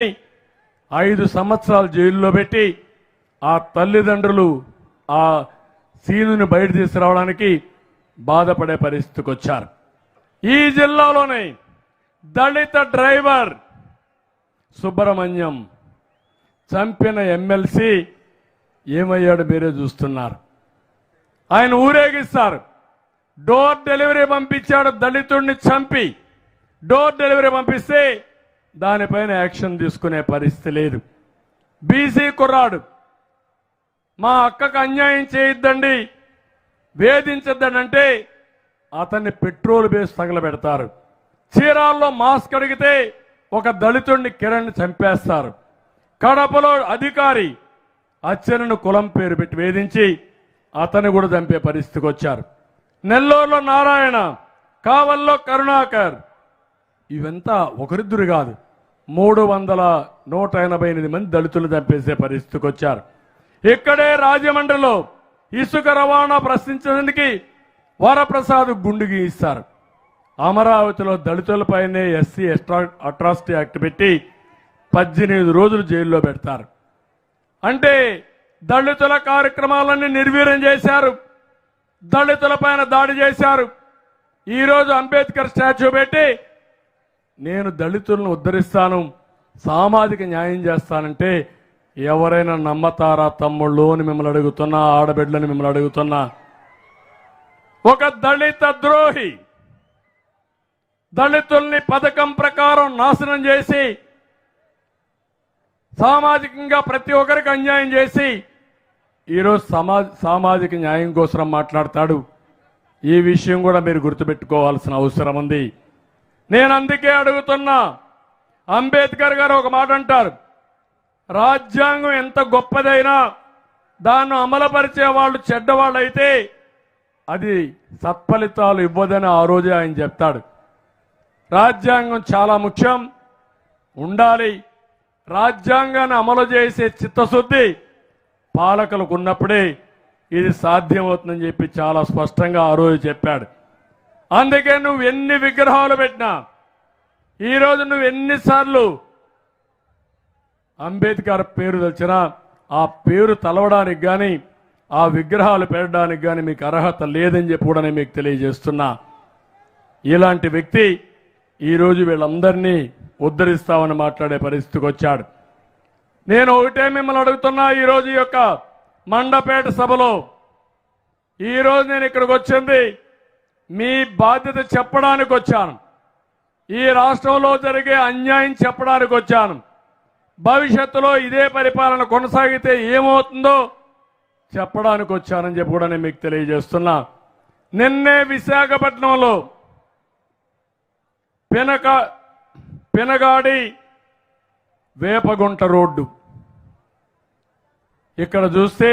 5 సంవత్సరాలు జైల్లో పెట్టి ఆ తల్లిదండ్రులు ఆ సీనుని బయట తీసుకురావడానికి బాధపడే పరిస్థితికి వచ్చారు. ఈ జిల్లాలోనే దళిత డ్రైవర్ సుబ్రహ్మణ్యం చంపిన ఎమ్మెల్సీ ఏమయ్యాడు మీరే చూస్తున్నారు. ఆయన ఊరేగిస్తారు. డోర్ డెలివరీ పంపించాడు. దళితుడిని చంపి డోర్ డెలివరీ పంపిస్తే దానిపైన యాక్షన్ తీసుకునే పరిస్థితి లేదు. బీసీ కుర్రాడు మా అక్కకు అన్యాయం చేయొద్దండి, వేధించొద్దంటే అతన్ని పెట్రోల్ బేస్ తగలబెడతారు. చీరాల్లో మాస్క్ అడిగితే ఒక దళితుడిని కిరణ్ చంపేస్తారు. కడపలో అధికారి అచ్చనను కులం పేరు పెట్టి వేధించి అతన్ని కూడా చంపే పరిస్థితికి వచ్చారు. నెల్లూరులో నారాయణ, కావల్లో కరుణాకర్, ఇవంతా ఒకరిద్దరు కాదు, 188 మంది దళితులు చంపేసే పరిస్థితికి వచ్చారు. ఇక్కడే రాజమండ్రిలో ఇసుక రవాణా ప్రశ్నించడానికి వరప్రసాద్ గుండు గీయిస్తారు. అమరావతిలో దళితులపైనే ఎస్సీ అట్రాసిటీ యాక్ట్ పెట్టి 18 రోజులు జైల్లో పెడతారు. అంటే దళితుల కార్యక్రమాలన్నీ నిర్వీర్యం చేశారు. దళితులపైన దాడి చేశారు. ఈరోజు అంబేద్కర్ స్టాచ్యూ పెట్టి నేను దళితులను ఉద్ధరిస్తాను, సామాజిక న్యాయం చేస్తానంటే ఎవరైనా నమ్మతారా తమ్ముళ్ళు అని మిమ్మల్ని అడుగుతున్నా, ఆడబిడ్డలని మిమ్మల్ని అడుగుతున్నా. ఒక దళిత ద్రోహి దళితుల్ని పథకం ప్రకారం నాశనం చేసి సామాజికంగా ప్రతి ఒక్కరికి అన్యాయం చేసి ఈరోజు సామాజిక న్యాయం కోసం మాట్లాడతాడు. ఈ విషయం కూడా మీరు గుర్తుపెట్టుకోవాల్సిన అవసరం ఉంది. నేను అందుకే అడుగుతున్నా. అంబేద్కర్ గారు ఒక మాట అంటారు, రాజ్యాంగం ఎంత గొప్పదైనా దాన్ని అమలుపరిచే వాళ్ళు చెడ్డవాళ్ళు అయితే అది సత్ఫలితాలు ఇవ్వదని ఆ రోజే ఆయన చెప్తాడు. రాజ్యాంగం చాలా ముఖ్యం, ఉండాలి. రాజ్యాంగాన్ని అమలు చేసే చిత్తశుద్ధి పాలకులకు ఉన్నప్పుడే ఇది సాధ్యమవుతుందని చెప్పి చాలా స్పష్టంగా ఆ రోజు చెప్పాడు. అందుకే నువ్వు ఎన్ని విగ్రహాలు పెట్టినా, ఈరోజు నువ్వు ఎన్నిసార్లు అంబేద్కర్ పేరు తెచ్చినా ఆ పేరు తలవడానికి కానీ ఆ విగ్రహాలు పెట్టడానికి కానీ మీకు అర్హత లేదని చెప్పి కూడా నేను మీకు తెలియజేస్తున్నా. ఇలాంటి వ్యక్తి ఈరోజు వీళ్ళందరినీ ఉద్ధరిస్తామని మాట్లాడే పరిస్థితికి వచ్చాడు. నేను ఒకటే మిమ్మల్ని అడుగుతున్నా. ఈరోజు యొక్క మండపేట సభలో ఈరోజు నేను ఇక్కడికి వచ్చింది మీ బాధ్యత చెప్పడానికి వచ్చాను. ఈ రాష్ట్రంలో జరిగే అన్యాయం చెప్పడానికి వచ్చాను. భవిష్యత్తులో ఇదే పరిపాలన కొనసాగితే ఏమవుతుందో చెప్పడానికి వచ్చానని చెప్పి కూడా నేను మీకు తెలియజేస్తున్నా. నిన్నే విశాఖపట్నంలో పినగాడి వేపగుంట రోడ్డు ఇక్కడ చూస్తే